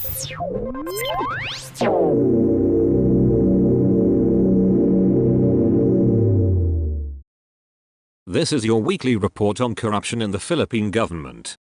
This is your weekly report on corruption in the Philippine government.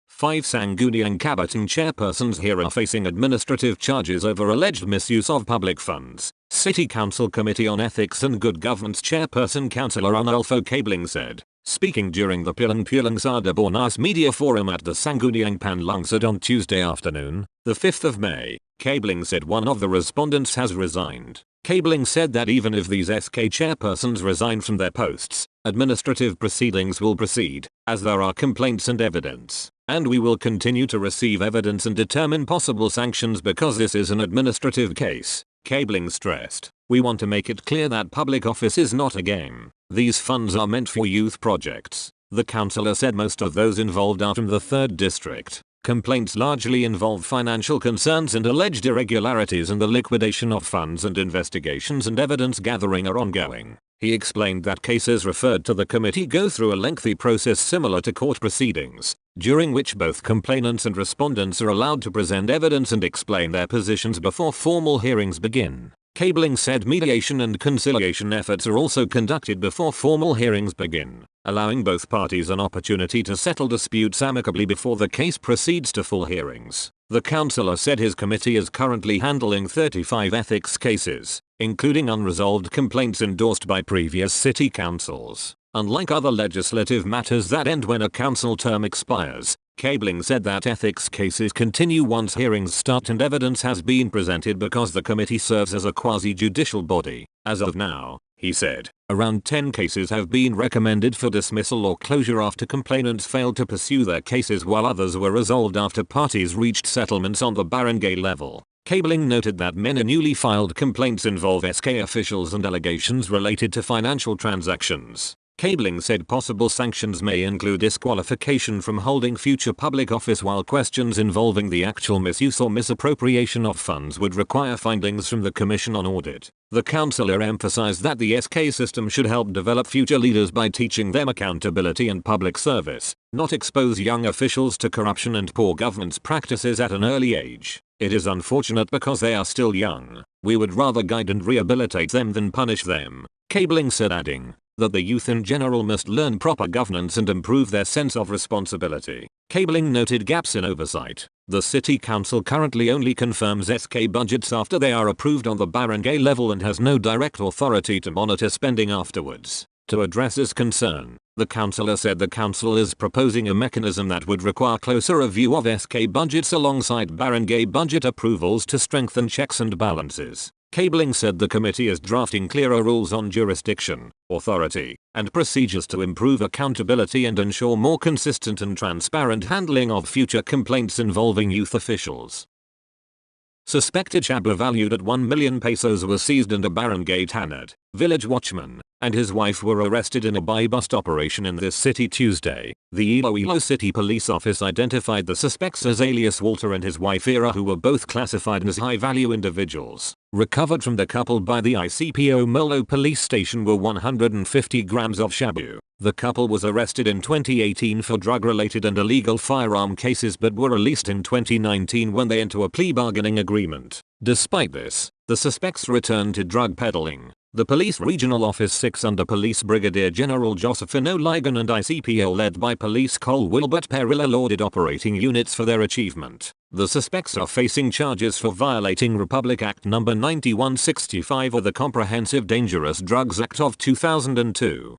5 Sangguniang Kabataan chairpersons here are facing administrative charges over alleged misuse of public funds, City Council Committee on Ethics and Good Governance chairperson Councilor Arnulfo Cabling said, speaking during the Pulang sa Dabornas Media Forum at the Sangguniang Panlungsod on Tuesday afternoon, the 5th of May. Cabling said one of the respondents has resigned. Cabling said that even if these SK chairpersons resign from their posts, administrative proceedings will proceed, as there are complaints and evidence, and we will continue to receive evidence and determine possible sanctions because this is an administrative case. Cabling stressed, we want to make it clear that public office is not a game. These funds are meant for youth projects. The councillor said most of those involved are from the 3rd district. Complaints largely involve financial concerns and alleged irregularities in the liquidation of funds, and investigations and evidence gathering are ongoing. He explained that cases referred to the committee go through a lengthy process similar to court proceedings, during which both complainants and respondents are allowed to present evidence and explain their positions before formal hearings begin. Cabling said mediation and conciliation efforts are also conducted before formal hearings begin, allowing both parties an opportunity to settle disputes amicably before the case proceeds to full hearings. The councillor said his committee is currently handling 35 ethics cases, including unresolved complaints endorsed by previous city councils. Unlike other legislative matters that end when a council term expires, Cabling said that ethics cases continue once hearings start and evidence has been presented because the committee serves as a quasi-judicial body. As of now, he said, around 10 cases have been recommended for dismissal or closure after complainants failed to pursue their cases, while others were resolved after parties reached settlements on the barangay level. Cabling noted that many newly filed complaints involve SK officials and allegations related to financial transactions. Cabling said possible sanctions may include disqualification from holding future public office, while questions involving the actual misuse or misappropriation of funds would require findings from the Commission on Audit. The councillor emphasized that the SK system should help develop future leaders by teaching them accountability and public service, not expose young officials to corruption and poor governance practices at an early age. It is unfortunate because they are still young. We would rather guide and rehabilitate them than punish them, Cabling said, adding that the youth in general must learn proper governance and improve their sense of responsibility. Cabling noted gaps in oversight. The city council currently only confirms SK budgets after they are approved on the barangay level and has no direct authority to monitor spending afterwards. To address this concern, the councillor said the council is proposing a mechanism that would require closer review of SK budgets alongside barangay budget approvals to strengthen checks and balances. Cabling said the committee is drafting clearer rules on jurisdiction, authority, and procedures to improve accountability and ensure more consistent and transparent handling of future complaints involving youth officials. Suspected shabu valued at 1 million pesos was seized in a barangay Tanad. Village watchman and his wife were arrested in a buy-bust operation in this city Tuesday. The Iloilo City Police Office identified the suspects as alias Walter and his wife Ira, who were both classified as high-value individuals. Recovered from the couple by the ICPO Molo police station were 150 grams of shabu. The couple was arrested in 2018 for drug-related and illegal firearm cases but were released in 2019 when they entered a plea bargaining agreement. Despite this, the suspects returned to drug peddling. The Police Regional Office 6 under Police Brigadier General Josefino Ligon and ICPO led by Police Col Wilbert Perilla lauded operating units for their achievement. The suspects are facing charges for violating Republic Act No. 9165 or the Comprehensive Dangerous Drugs Act of 2002.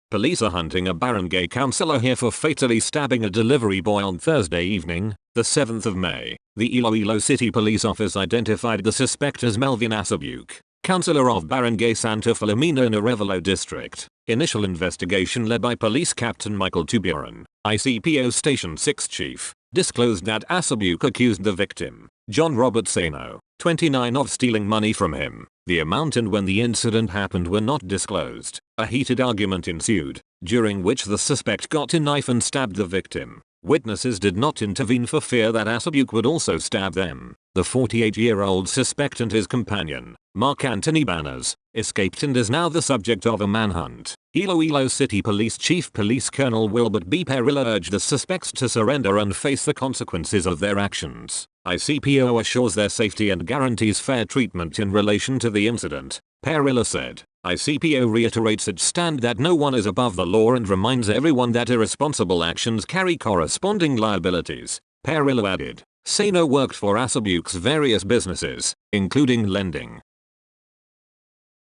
Police are hunting a barangay councillor here for fatally stabbing a delivery boy on Thursday evening, the 7th of May. The Iloilo City Police Office identified the suspect as Melvin Asabuk, councillor of Barangay Santa Filomena in Arevalo District. Initial investigation led by Police Captain Michael Tuburan, ICPO Station 6 Chief, disclosed that Asabuk accused the victim, John Robert Sano, 29, of stealing money from him. The amount and when the incident happened were not disclosed. A heated argument ensued, during which the suspect got a knife and stabbed the victim. Witnesses did not intervene for fear that Asabuk would also stab them. The 48-year-old suspect and his companion, Mark Anthony Banners, escaped and is now the subject of a manhunt. Iloilo City Police Chief Police Colonel Wilbert B. Perilla urged the suspects to surrender and face the consequences of their actions. ICPO assures their safety and guarantees fair treatment in relation to the incident, Perilla said. ICPO reiterates its stand that no one is above the law and reminds everyone that irresponsible actions carry corresponding liabilities. Perilla added. Sano worked for Asabuke's various businesses, including lending.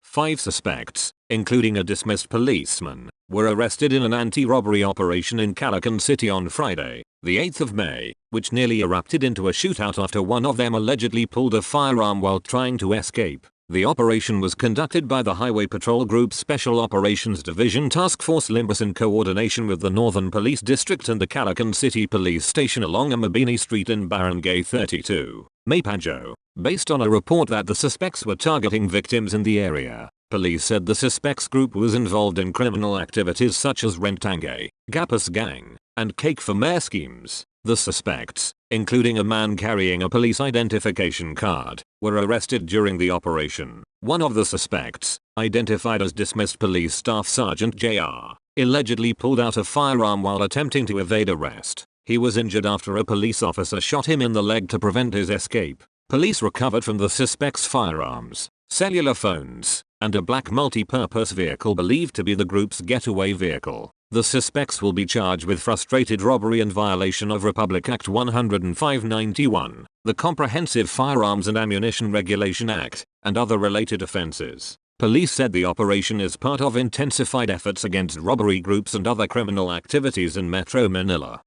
5 suspects, including a dismissed policeman, were arrested in an anti-robbery operation in Calacan City on Friday, the 8th of May, which nearly erupted into a shootout after one of them allegedly pulled a firearm while trying to escape. The operation was conducted by the Highway Patrol Group's Special Operations Division Task Force Limbus in coordination with the Northern Police District and the Calacan City Police Station along Mabini Street in Barangay 32, Maypajo. Based on a report that the suspects were targeting victims in the area, police said the suspects group was involved in criminal activities such as Rentangay, Gapas Gang, and Cake for Mayor schemes. The suspects, including a man carrying a police identification card, were arrested during the operation. One of the suspects, identified as dismissed police staff Sergeant Jr., allegedly pulled out a firearm while attempting to evade arrest. He was injured after a police officer shot him in the leg to prevent his escape. Police recovered from the suspects firearms, cellular phones, and a black multi-purpose vehicle believed to be the group's getaway vehicle. The suspects will be charged with frustrated robbery and violation of Republic Act 105/91, the Comprehensive Firearms and Ammunition Regulation Act, and other related offenses. Police said the operation is part of intensified efforts against robbery groups and other criminal activities in Metro Manila.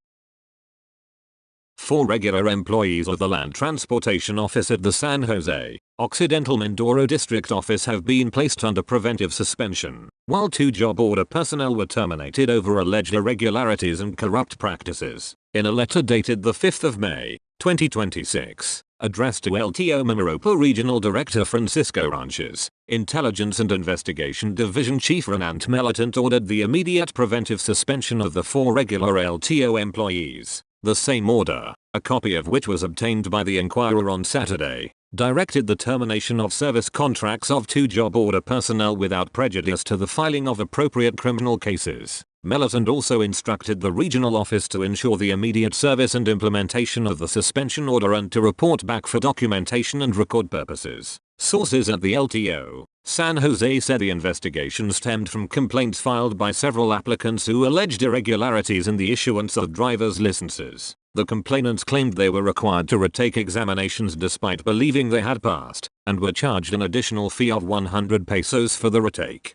4 regular employees of the Land Transportation Office at the San Jose Occidental Mindoro District Office have been placed under preventive suspension, while 2 job order personnel were terminated over alleged irregularities and corrupt practices. In a letter dated the 5th of May, 2026, addressed to LTO Mimaropa Regional Director Francisco Ranches, Intelligence and Investigation Division Chief Renant Militant ordered the immediate preventive suspension of the 4 regular LTO employees. The same order, a copy of which was obtained by the Inquirer on Saturday, directed the termination of service contracts of 2 job order personnel without prejudice to the filing of appropriate criminal cases. Militant also instructed the regional office to ensure the immediate service and implementation of the suspension order and to report back for documentation and record purposes. Sources at the LTO, San Jose said the investigation stemmed from complaints filed by several applicants who alleged irregularities in the issuance of driver's licenses. The complainants claimed they were required to retake examinations despite believing they had passed, and were charged an additional fee of 100 pesos for the retake.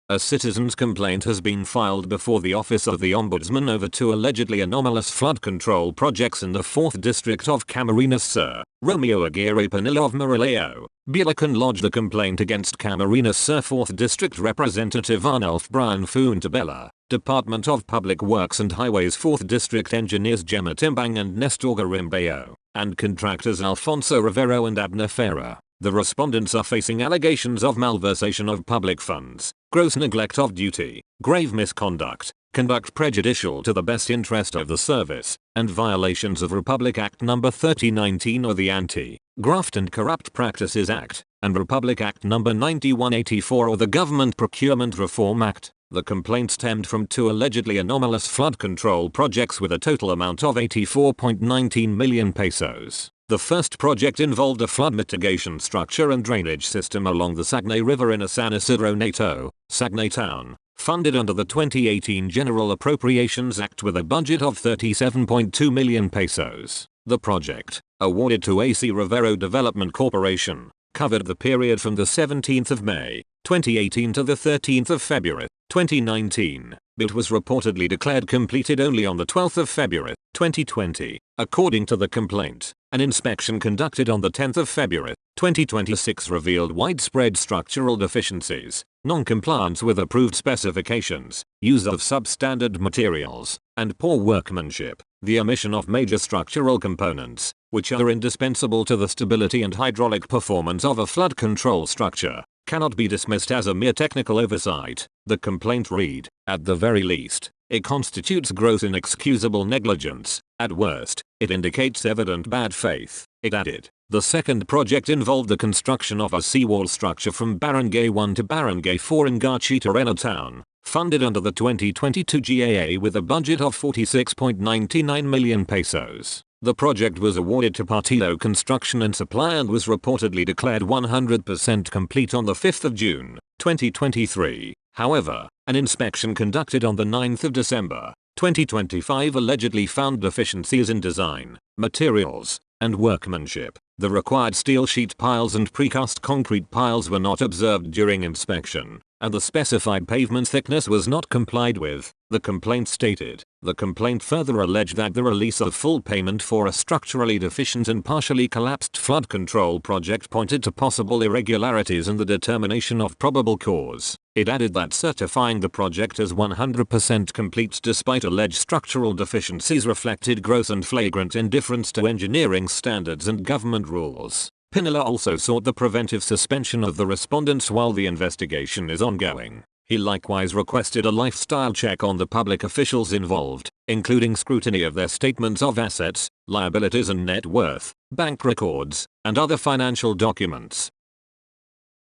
A citizen's complaint has been filed before the Office of the Ombudsman over 2 allegedly anomalous flood control projects in the 4th District of Camarines Sur. Romeo Aguirre Panilla of Marilao, Bulacan lodged the complaint against Camarines Sur 4th District Representative Arnulf Brian Funtabella, Department of Public Works and Highways 4th District Engineers Gemma Timbang and Nestor Garimbeo, and contractors Alfonso Rivero and Abner Ferrer. The respondents are facing allegations of malversation of public funds, gross neglect of duty, grave misconduct, conduct prejudicial to the best interest of the service, and violations of Republic Act No. 3019 or the Anti-Graft and Corrupt Practices Act, and Republic Act No. 9184 or the Government Procurement Reform Act. The complaint stemmed from 2 allegedly anomalous flood control projects with a total amount of 84.19 million pesos. The first project involved a flood mitigation structure and drainage system along the Sagnay River in a San Isidro Nato, Sagnay Town, funded under the 2018 General Appropriations Act with a budget of 37.2 million pesos. The project, awarded to AC Rivero Development Corporation, covered the period from the 17th of May, 2018 to the 13th of February, 2019, but was reportedly declared completed only on the 12th of February, 2020. According to the complaint, an inspection conducted on the 10th of February, 2026 revealed widespread structural deficiencies, non-compliance with approved specifications, use of substandard materials, and poor workmanship. The omission of major structural components, which are indispensable to the stability and hydraulic performance of a flood control structure, cannot be dismissed as a mere technical oversight. The complaint read, at the very least, it constitutes gross inexcusable negligence, at worst, It indicates evident bad faith, it added. The second project involved the construction of a seawall structure from Barangay 1 to Barangay 4 in Garchitorena town, funded under the 2022 GAA with a budget of 46.99 million pesos. The project was awarded to Partido Construction and Supply and was reportedly declared 100% complete on the 5th of June, 2023. However, an inspection conducted on the 9th of December, 2025 allegedly found deficiencies in design, materials, and workmanship. The required steel sheet piles and precast concrete piles were not observed during inspection, and the specified pavement thickness was not complied with, the complaint stated. The complaint further alleged that the release of full payment for a structurally deficient and partially collapsed flood control project pointed to possible irregularities in the determination of probable cause. It added that certifying the project as 100% complete despite alleged structural deficiencies reflected gross and flagrant indifference to engineering standards and government rules. Pinilla also sought the preventive suspension of the respondents while the investigation is ongoing. He likewise requested a lifestyle check on the public officials involved, including scrutiny of their statements of assets, liabilities and net worth, bank records, and other financial documents.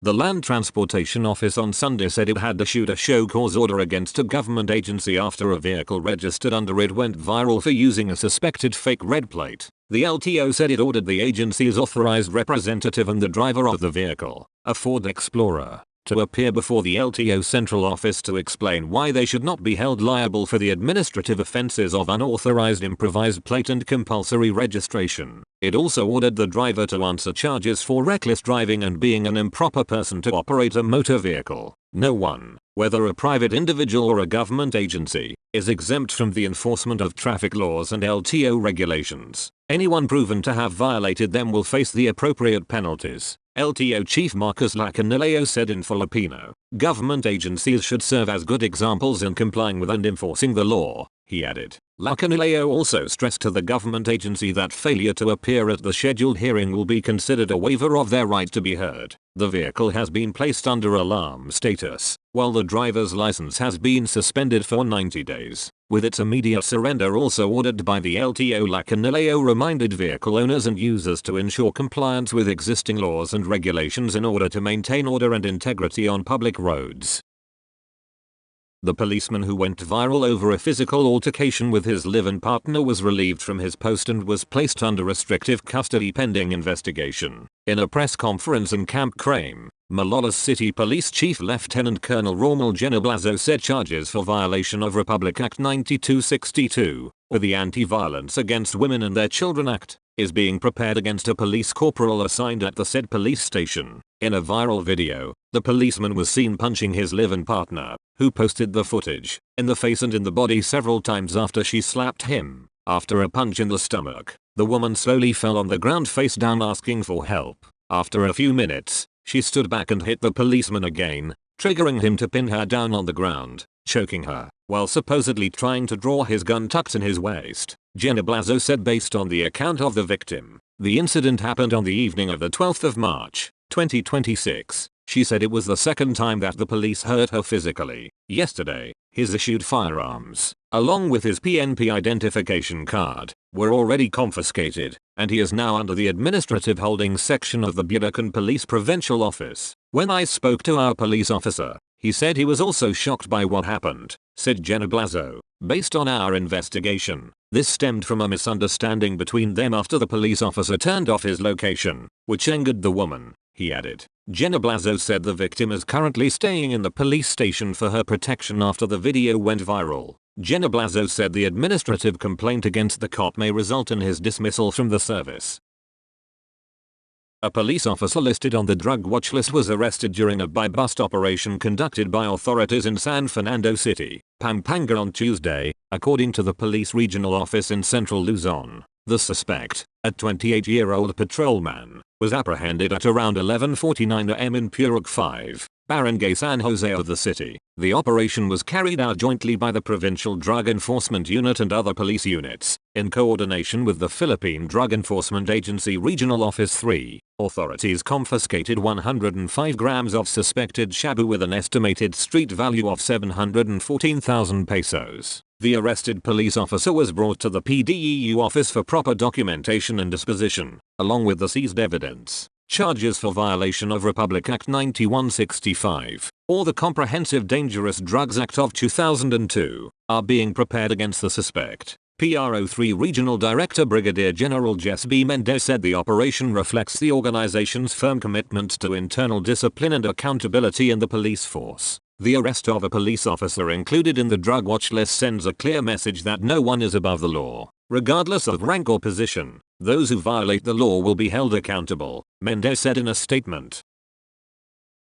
The Land Transportation Office on Sunday said it had issued a show cause order against a government agency after a vehicle registered under it went viral for using a suspected fake red plate. The LTO said it ordered the agency's authorized representative and the driver of the vehicle, a Ford Explorer, to appear before the LTO central office to explain why they should not be held liable for the administrative offenses of unauthorized improvised plate and compulsory registration. It also ordered the driver to answer charges for reckless driving and being an improper person to operate a motor vehicle. No one, whether a private individual or a government agency, is exempt from the enforcement of traffic laws and LTO regulations. Anyone proven to have violated them will face the appropriate penalties. LTO Chief Marcos Lacanileo said in Filipino. Government agencies should serve as good examples in complying with and enforcing the law, he added. Lacanileo also stressed to the government agency that failure to appear at the scheduled hearing will be considered a waiver of their right to be heard. The vehicle has been placed under alarm status, while the driver's license has been suspended for 90 days. With its immediate surrender also ordered by the LTO, Lacanileo reminded vehicle owners and users to ensure compliance with existing laws and regulations in order to maintain order and integrity on public roads. The policeman who went viral over a physical altercation with his live-in partner was relieved from his post and was placed under restrictive custody pending investigation. In a press conference in Camp Crame, Malolos City Police Chief Lieutenant Colonel Rommel Genoblazo said charges for violation of Republic Act 9262, or the Anti-Violence Against Women and Their Children Act, is being prepared against a police corporal assigned at the said police station. In a viral video, the policeman was seen punching his live-in partner, who posted the footage, in the face and in the body several times after she slapped him. After a punch in the stomach, the woman slowly fell on the ground face down asking for help. After a few minutes, she stood back and hit the policeman again, triggering him to pin her down on the ground, choking her, while supposedly trying to draw his gun tucked in his waist. Genoblazo said based on the account of the victim, the incident happened on the evening of the 12th of March, 2026. She said it was the second time that the police hurt her physically. Yesterday, his issued firearms, along with his PNP identification card, were already confiscated, and he is now under the administrative holdings section of the Bulacan Police Provincial Office. When I spoke to our police officer, he said he was also shocked by what happened, said Genoblazo. Based on our investigation, this stemmed from a misunderstanding between them after the police officer turned off his location, which angered the woman, he added. Genoblazo said the victim is currently staying in the police station for her protection after the video went viral. Genoblazo said the administrative complaint against the cop may result in his dismissal from the service. A police officer listed on the drug watch list was arrested during a buy-bust operation conducted by authorities in San Fernando City, Pampanga on Tuesday, according to the police regional office in central Luzon. The suspect, a 28-year-old patrolman, was apprehended at around 11:49 am in Purok 5, Barangay San Jose of the city. The operation was carried out jointly by the Provincial Drug Enforcement Unit and other police units, in coordination with the Philippine Drug Enforcement Agency Regional Office 3. Authorities confiscated 105 grams of suspected shabu with an estimated street value of 714,000 pesos. The arrested police officer was brought to the PDEU office for proper documentation and disposition, along with the seized evidence. Charges for violation of Republic Act 9165, or the Comprehensive Dangerous Drugs Act of 2002, are being prepared against the suspect. PRO3 Regional Director Brigadier General Jess B. Mendez said the operation reflects the organization's firm commitment to internal discipline and accountability in the police force. The arrest of a police officer included in the drug watch list sends a clear message that no one is above the law. Regardless of rank or position, those who violate the law will be held accountable, Mendez said in a statement.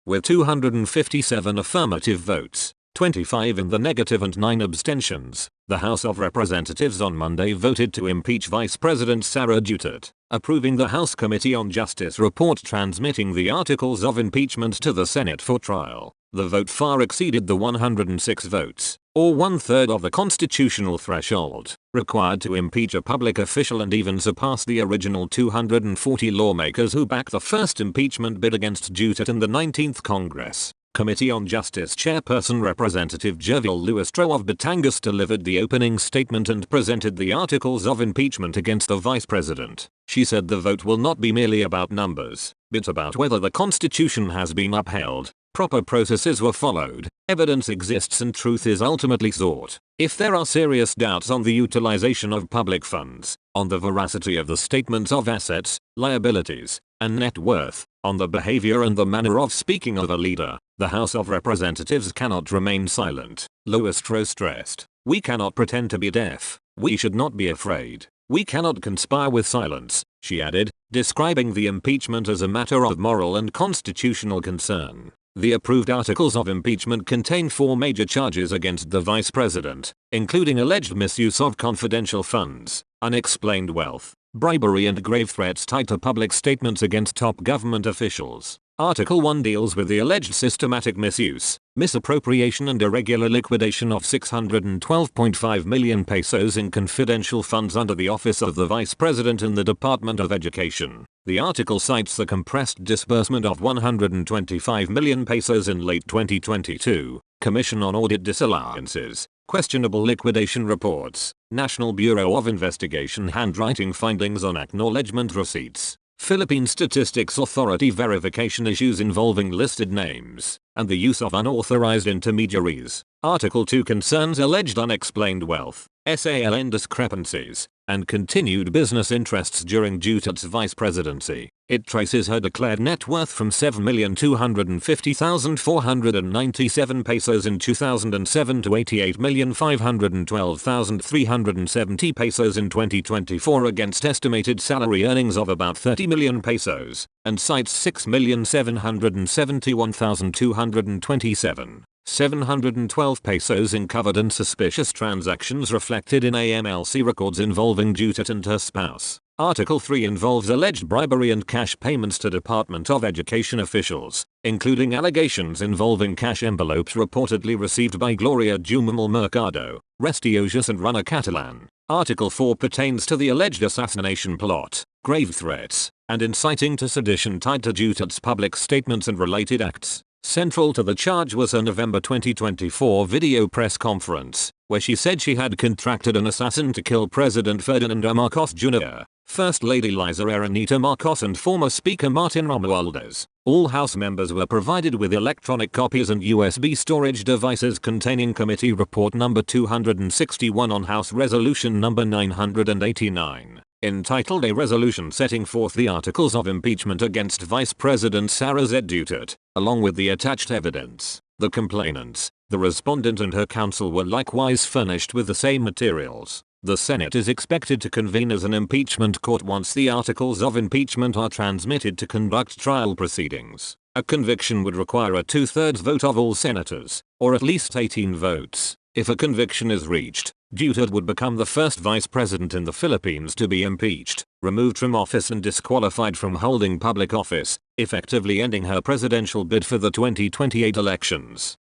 With 257 affirmative votes, 25 in the negative and 9 abstentions, the House of Representatives on Monday voted to impeach Vice President Sara Duterte, approving the House Committee on Justice report transmitting the articles of impeachment to the Senate for trial. The vote far exceeded the 106 votes, or 1/3 of the constitutional threshold, required to impeach a public official and even surpassed the original 240 lawmakers who backed the first impeachment bid against Duterte in the 19th Congress. Committee on Justice Chairperson Representative Jervil Luistro of Batangas delivered the opening statement and presented the articles of impeachment against the vice president. She said the vote will not be merely about numbers, but about whether the Constitution has been upheld, proper processes were followed, evidence exists and truth is ultimately sought. If there are serious doubts on the utilization of public funds, on the veracity of the statements of assets, liabilities, and net worth, on the behavior and the manner of speaking of a leader, the House of Representatives cannot remain silent, Luistro stressed. We cannot pretend to be deaf. We should not be afraid. We cannot conspire with silence, she added, describing the impeachment as a matter of moral and constitutional concern. The approved articles of impeachment contain 4 major charges against the vice president, including alleged misuse of confidential funds, unexplained wealth, bribery and grave threats tied to public statements against top government officials. Article 1 deals with the alleged systematic misuse, misappropriation and irregular liquidation of 612.5 million pesos in confidential funds under the office of the Vice President in the Department of Education. The article cites the compressed disbursement of 125 million pesos in late 2022, Commission on Audit Disallowances, questionable liquidation reports, National Bureau of Investigation handwriting findings on acknowledgement receipts, Philippine Statistics Authority verification issues involving listed names, and the use of unauthorized intermediaries. Article 2 concerns alleged unexplained wealth, SALN discrepancies, and continued business interests during Duterte's vice presidency. It traces her declared net worth from 7,250,497 pesos in 2007 to 88,512,370 pesos in 2024 against estimated salary earnings of about 30 million pesos, and cites 6,771,227. 712 pesos in covered and suspicious transactions reflected in AMLC records involving Duterte and her spouse. Article 3 involves alleged bribery and cash payments to Department of Education officials, including allegations involving cash envelopes reportedly received by Gloria Jumamal Mercado, Resty Ojos and Rana Catalan. Article 4 pertains to the alleged assassination plot, grave threats, and inciting to sedition tied to Duterte's public statements and related acts. Central to the charge was her November 2024 video press conference, where she said she had contracted an assassin to kill President Ferdinand Marcos Jr., First Lady Liza Aranita Marcos and former Speaker Martin Romualdez. All House members were provided with electronic copies and USB storage devices containing Committee Report number 261 on House Resolution number 989. Entitled A Resolution Setting Forth the Articles of Impeachment Against Vice President Sara Z. Duterte, along with the attached evidence. The complainants, the respondent and her counsel were likewise furnished with the same materials. The Senate is expected to convene as an impeachment court once the articles of impeachment are transmitted to conduct trial proceedings. A conviction would require a 2/3 vote of all senators, or at least 18 votes. If a conviction is reached, Duterte would become the first vice president in the Philippines to be impeached, removed from office and disqualified from holding public office, effectively ending her presidential bid for the 2028 elections.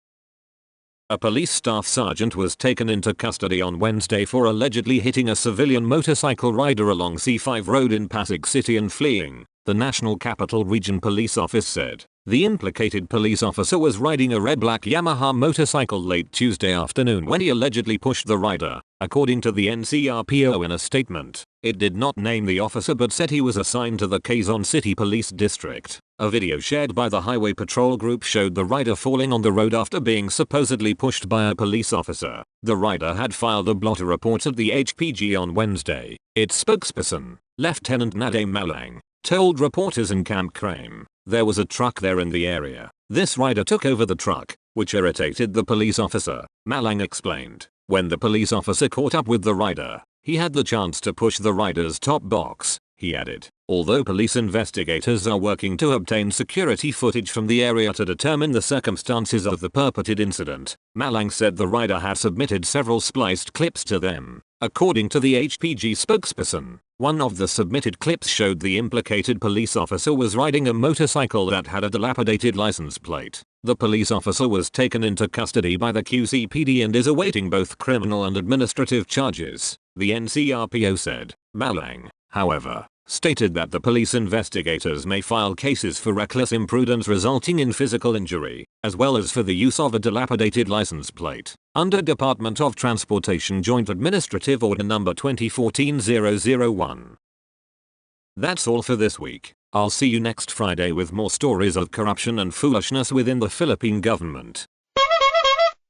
A police staff sergeant was taken into custody on Wednesday for allegedly hitting a civilian motorcycle rider along C5 Road in Pasig City and fleeing, The National Capital Region Police Office said the implicated police officer was riding a red-black Yamaha motorcycle late Tuesday afternoon when he allegedly pushed the rider, according to the NCRPO in a statement. It did not name the officer but said he was assigned to the Quezon City Police District. A video shared by the Highway Patrol Group showed the rider falling on the road after being supposedly pushed by a police officer. The rider had filed a blotter report at the HPG on Wednesday. Its spokesperson, Lieutenant Nade Malang, told reporters in Camp Crame there was a truck there in the area. This rider took over the truck, which irritated the police officer, Malang explained. When the police officer caught up with the rider, he had the chance to push the rider's top box, he added. Although police investigators are working to obtain security footage from the area to determine the circumstances of the purported incident, Malang said the rider had submitted several spliced clips to them. According to the HPG spokesperson, one of the submitted clips showed the implicated police officer was riding a motorcycle that had a dilapidated license plate. The police officer was taken into custody by the QCPD and is awaiting both criminal and administrative charges, the NCRPO said. Malang, however, stated that the police investigators may file cases for reckless imprudence resulting in physical injury, as well as for the use of a dilapidated license plate, under Department of Transportation Joint Administrative Order No. 2014-001. That's all for this week. I'll see you next Friday with more stories of corruption and foolishness within the Philippine government.